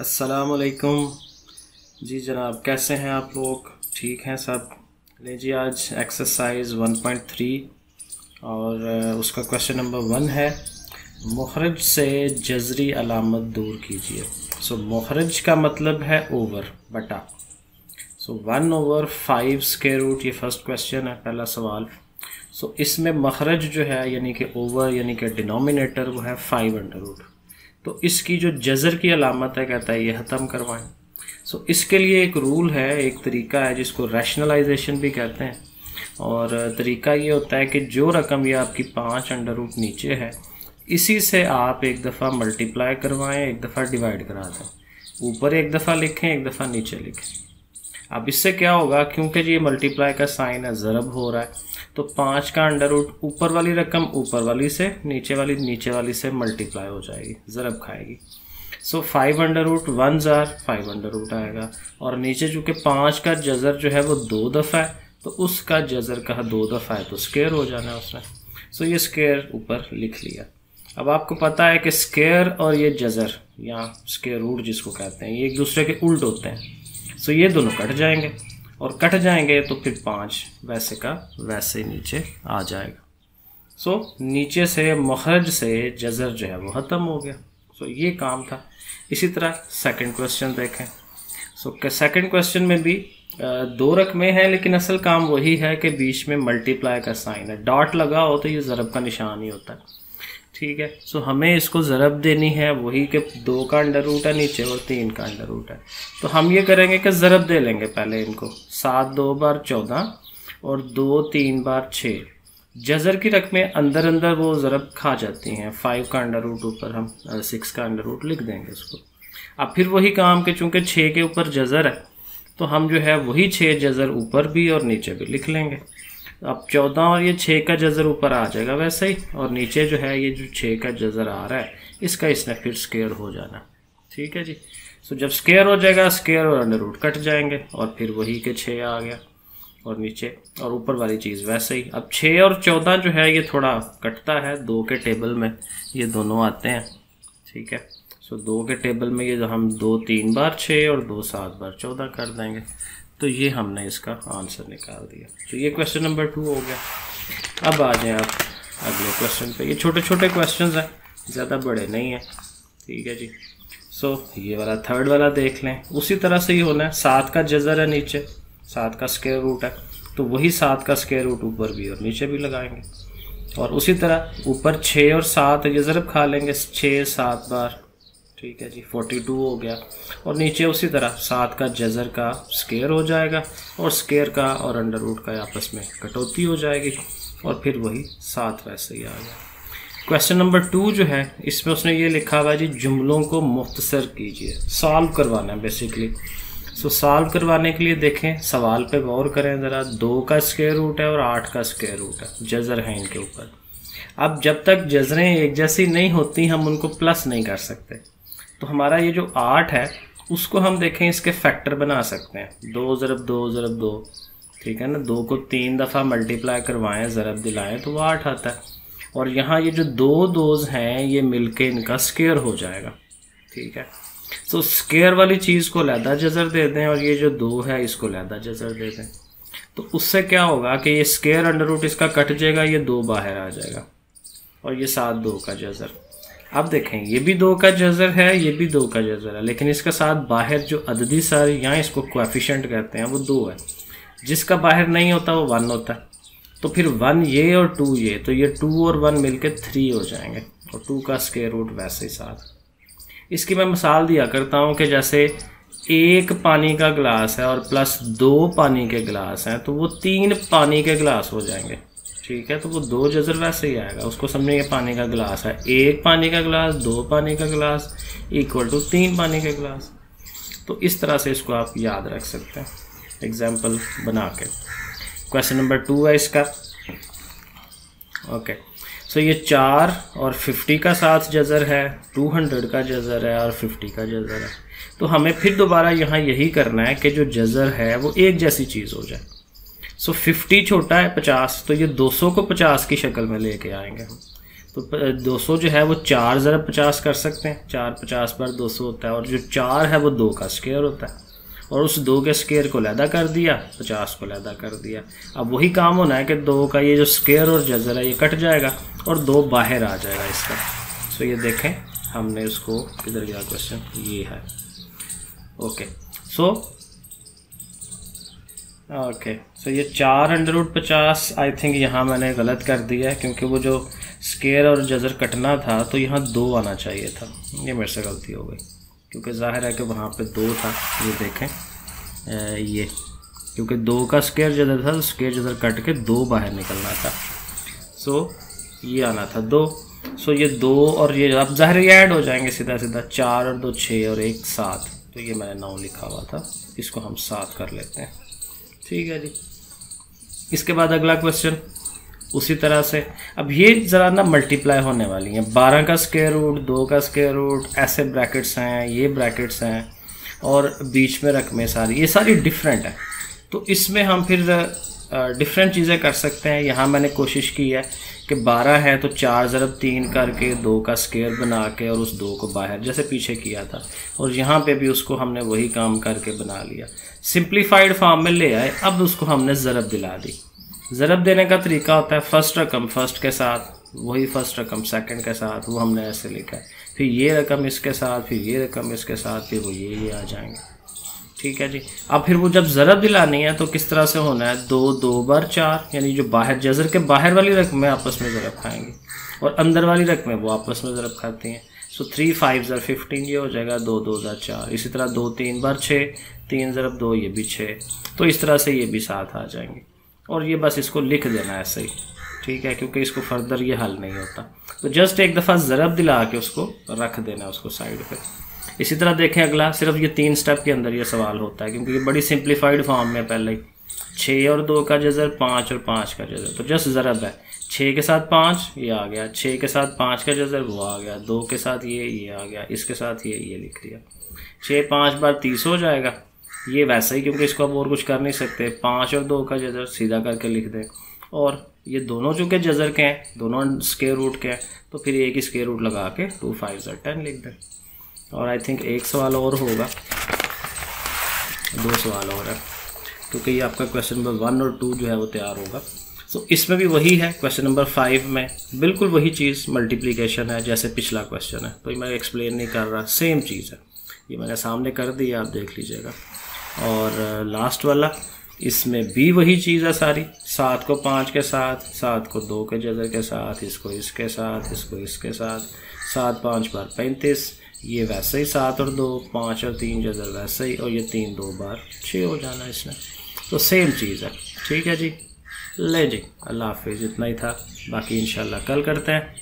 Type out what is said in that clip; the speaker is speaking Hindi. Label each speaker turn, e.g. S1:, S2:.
S1: अस्सलामुअलैकुम जी जनाब, कैसे हैं आप लोग? ठीक हैं सब? ले जी, आज एक्सरसाइज 1.3 और उसका क्वेश्चन नंबर 1 है, मुखरज से जज़री अलामत दूर कीजिए। सो मुखरज का मतलब है ओवर, बटा। सो 1/5 स्क्वायर रूट, ये फर्स्ट क्वेश्चन है, पहला सवाल। सो इसमें मखरज जो है यानी कि ओवर यानी कि डिनोमिनेटर वो है 5√। तो इसकी जो जज़र की अलामत है कहता है ये ख़त्म करवाएं। सो इसके लिए एक रूल है, एक तरीका है जिसको रैशनलाइजेशन भी कहते हैं। और तरीका ये होता है कि जो रकम ये आपकी 5√, नीचे है, इसी से आप एक दफ़ा मल्टीप्लाई करवाएं, एक दफ़ा डिवाइड करा दें। ऊपर एक दफ़ा लिखें, एक दफ़ा नीचे लिखें। अब इससे क्या होगा, क्योंकि ये मल्टीप्लाई का साइन है, ज़रब हो रहा है, तो 5 का अंडर रूट ऊपर वाली रकम ऊपर वाली से, नीचे वाली से मल्टीप्लाई हो जाएगी, ज़रब खाएगी। सो 5√, 1 ज़ार 5√, आएगा। और नीचे चूँकि 5 का जज़र जो है वो 2 दफ़ा है, तो उसका जज़र कहा 2 दफ़ा है तो स्क्वायर हो जाना है उसने। सो ये स्क्वायर ऊपर लिख लिया। अब आपको पता है कि स्क्वायर और ये जज़र या स्क्वायर रूट जिसको कहते हैं, ये एक दूसरे के उल्ट होते हैं। सो ये दोनों कट जाएंगे, और कट जाएंगे तो फिर 5 वैसे का वैसे नीचे आ जाएगा। सो नीचे से मुखरज से जज़र जो है वो ख़त्म हो गया। सो ये काम था। इसी तरह सेकंड क्वेश्चन देखें। सो सेकंड क्वेश्चन में भी 2 रकमें हैं, लेकिन असल काम वही है कि बीच में मल्टीप्लाई का साइन है। डॉट लगा हो तो ये ज़रब का निशान ही होता है, ठीक है। सो हमें इसको ज़रब देनी है, वही कि 2 का अंडर रूट है नीचे और 3 का अंडर रूट है। तो हम ये करेंगे कि ज़रब दे लेंगे पहले इनको। 7 2 बार 14 और 2 3 बार 6। जज़र की रकमें अंदर अंदर वो ज़रब खा जाती हैं। 5 का अंडर रूट ऊपर हम 6 का अंडर रूट लिख देंगे उसको। अब फिर वही काम कि चूँकि 6 के ऊपर जज़र है, तो हम जो है वही 6 जज़र ऊपर भी और नीचे भी लिख लेंगे। अब 14 और ये 6 का जज़र ऊपर आ जाएगा वैसे ही, और नीचे जो है ये जो 6 का जज़र आ रहा है इसका इसने फिर स्क्वायर हो जाना, ठीक है जी। सो जब स्क्वायर हो जाएगा, स्क्वायर और अंडर रूट कट जाएंगे, और फिर वही के 6 आ गया, और नीचे और ऊपर वाली चीज़ वैसे ही। अब 6 और 14 जो है ये थोड़ा कटता है, 2 के टेबल में ये दोनों आते हैं, ठीक है। सो 2 के टेबल में ये हम 2 3 बार 6 और 2 7 बार 14 कर देंगे। तो ये हमने इसका आंसर निकाल दिया। तो ये क्वेश्चन नंबर 2 हो गया। अब आ जाएं आप अगले क्वेश्चन पे। ये छोटे छोटे क्वेश्चंस हैं, ज़्यादा बड़े नहीं हैं, ठीक है जी। सो ये वाला थर्ड वाला देख लें। उसी तरह से ही होना है। 7 का जज़र है नीचे, 7 का स्क्वायर रूट है, तो वही 7 का स्क्वायर रूट ऊपर भी और नीचे भी लगाएंगे। और उसी तरह ऊपर 6 और 7 ये ज़रब खा लेंगे 6 7 बार, ठीक है जी, 42 हो गया। और नीचे उसी तरह 7 का जज़र का स्क्वायर हो जाएगा, और स्क्वायर का और अंडर रूट का आपस में कटौती हो जाएगी, और फिर वही 7 वैसे ही आ गया। क्वेश्चन नंबर 2 जो है, इसमें उसने ये लिखा हुआ है जी, जुमलों को मुख्तसर कीजिए। सॉल्व करवाना है बेसिकली। सो सॉल्व करवाने के लिए देखें, सवाल पे गौर करें ज़रा। 2 का स्क्वायर रूट है और 8 का स्क्वायर रूट है, जज़र है इनके ऊपर। अब जब तक जज़रें एक जैसी नहीं होती हम उनको प्लस नहीं कर सकते। तो हमारा ये जो 8 है उसको हम देखें इसके फैक्टर बना सकते हैं। 2 ज़रब 2 ज़रब 2, ठीक है ना। 2 को 3 दफ़ा मल्टीप्लाई करवाएं, ज़रब दिलाएं तो वो 8 आता है। और यहाँ ये जो 2 दोज हैं ये मिलके इनका स्क्वायर हो जाएगा, ठीक है। सो स्क्वायर वाली चीज़ को लैदा जज़र दे दें, और ये जो 2 है इसको लैदा जज़र दे दें। तो उससे क्या होगा कि ये स्क्वायर अंडर रूट इसका कट जाएगा, ये 2 बाहर आ जाएगा, और ये 7 2 का जज़र। अब देखें, ये भी 2 का जज़र है, ये भी 2 का जज़र है, लेकिन इसके साथ बाहर जो अददी सारी, यहाँ इसको कोएफिशिएंट कहते हैं, वो 2 है। जिसका बाहर नहीं होता वो 1 होता है। तो फिर 1 ये और 2 ये, तो ये 2 और 1 मिलके 3 हो जाएंगे, और 2 का स्क्वायर रूट वैसे ही 7। इसकी मैं मिसाल दिया करता हूँ कि जैसे 1 पानी का गिलास है और प्लस 2 पानी के गिलास हैं, तो वो 3 पानी के गिलास हो जाएंगे, ठीक है। तो वो 2 जज़र वैसे ही आएगा। उसको समझेंगे पानी का गिलास है, 1 पानी का गिलास, 2 पानी का गिलास इक्वल टू 3 पानी के गिलास। तो इस तरह से इसको आप याद रख सकते हैं एग्जाम्पल बना के। क्वेश्चन नंबर 2 है इसका, ओके। सो ये 4 और 50 का साथ जज़र है, 200 का जज़र है और 50 का जज़र है। तो हमें फिर दोबारा यहाँ यही करना है कि जो जज़र है वो एक जैसी चीज़ हो जाए। सो 50 छोटा है 50, तो ये 200 को 50 की शक्ल में लेके आएंगे हम। तो 200 जो है वो 4 ज़रब 50 कर सकते हैं, 4 50 बार 200 होता है, और जो 4 है वो 2 का स्क्वायर होता है, और उस 2 के स्क्वायर को लैदा कर दिया, 50 को लैदा कर दिया। अब वही काम होना है कि 2 का ये जो स्क्वायर और जज़र है ये कट जाएगा और 2 बाहर आ जाएगा इसका। सो ये देखें हमने उसको, किधर गया क्वेश्चन, ये है। ओके सो ये 4√50 आई थिंक यहाँ मैंने गलत कर दिया है, क्योंकि वो जो स्क्वायर और जज़र कटना था तो यहाँ 2 आना चाहिए था, ये मेरे से गलती हो गई, क्योंकि ज़ाहिर है कि वहाँ पे 2 था। ये देखें ये, क्योंकि 2 का स्क्वायर जज़र था तो स्क्वायर जज़र कट के 2 बाहर निकलना था। सो ये आना था 2। सो ये 2 और ये अब ज़ाहिर ये ऐड हो जाएंगे सीधा सीधा, 4 और 2 6 और 1 7, तो ये मैंने 9 लिखा हुआ था, इसको हम 7 कर लेते हैं। ठीक है जी। इसके बाद अगला क्वेश्चन उसी तरह से, अब ये ज़रा ना मल्टीप्लाई होने वाली हैं, 12 का स्क्वायर रूट, 2 का स्क्वायर रूट, ऐसे ब्रैकेट्स हैं, ये ब्रैकेट्स हैं, और बीच में रकमें सारी, ये सारी डिफरेंट है। तो इसमें हम फिर डिफरेंट चीज़ें कर सकते हैं। यहाँ मैंने कोशिश की है कि 12 है तो 4 ज़रब 3 करके 2 का स्क्वायर बना के और उस 2 को बाहर जैसे पीछे किया था, और यहाँ पे भी उसको हमने वही काम करके बना लिया, सिंप्लीफाइड फॉर्म में ले आए। अब उसको हमने ज़रब दिला दी। ज़रब देने का तरीका होता है फर्स्ट रकम फर्स्ट के साथ, वही फर्स्ट रकम सेकंड के साथ, वो हमने ऐसे लिखा है, फिर ये रकम इसके साथ, फिर ये रकम इसके साथ, फिर वो ये आ जाएंगे। ठीक है जी। अब फिर वो जब ज़रब दिलानी है तो किस तरह से होना है, 2 बार 4, यानी जो बाहर जज़र के बाहर वाली रकमें आपस में ज़रब खाएंगी और अंदर वाली रकमें वो आपस में ज़रब खाती हैं। सो 3 5 ज़र 15, ये हो जाएगा 2 2 ज़र 4। इसी तरह 2 3 बार 6, 3 ज़रब 2, ये भी 6। तो इस तरह से ये भी 7 आ जाएंगे, और ये बस इसको लिख देना ऐसे ही। ठीक है, क्योंकि इसको फर्दर ये हल नहीं होता, तो जस्ट एक दफ़ा ज़रब दिला के उसको रख देना उसको साइड पे। इसी तरह देखें अगला, सिर्फ ये 3 स्टेप के अंदर ये सवाल होता है, क्योंकि ये बड़ी सिंप्लीफाइड फॉर्म में पहले ही 6 और 2 का जज़र, 5 और 5 का जज़र, तो जस्ट ज़रब है, 6 के साथ 5 ये आ गया, 6 के साथ 5 का जज़र वो आ गया, 2 के साथ ये आ गया, इसके साथ ये लिख दिया। 6 5 बार 30 हो जाएगा, ये वैसा ही, क्योंकि इसको अब और कुछ कर नहीं सकते, 5 और 2 का जज़र सीधा करके लिख दें, और ये दोनों चूँकि जज़र के हैं, दोनों स्क्वायर रूट के हैं, तो फिर एक ही स्क्वायर रूट लगा के 2 5 ज़र 10 लिख दें। और आई थिंक एक सवाल और होगा, 2 सवाल और है, क्योंकि ये आपका क्वेश्चन नंबर 1 और 2 जो है वो तैयार होगा। सो इसमें भी वही है, क्वेश्चन नंबर 5 में बिल्कुल वही चीज़ मल्टीप्लिकेशन है जैसे पिछला क्वेश्चन है, तो मैं एक्सप्लेन नहीं कर रहा, सेम चीज़ है, ये मैंने सामने कर दी, आप देख लीजिएगा। और लास्ट वाला, इसमें भी वही चीज़ है सारी, 7 को 5 के साथ, 7 को 2 के जज़र के साथ, इसको इसके साथ, इसको इसके साथ, 7 5 बार 35, ये वैसे ही 7 और 2, 5 और 3 जज़र वैसे ही, और ये 3 2 बार 6 हो जाना इसमें, तो सेम चीज़ है। ठीक है जी, ले जी, अल्लाह हाफिज़, इतना ही था, बाकी इंशाल्लाह कल करते हैं।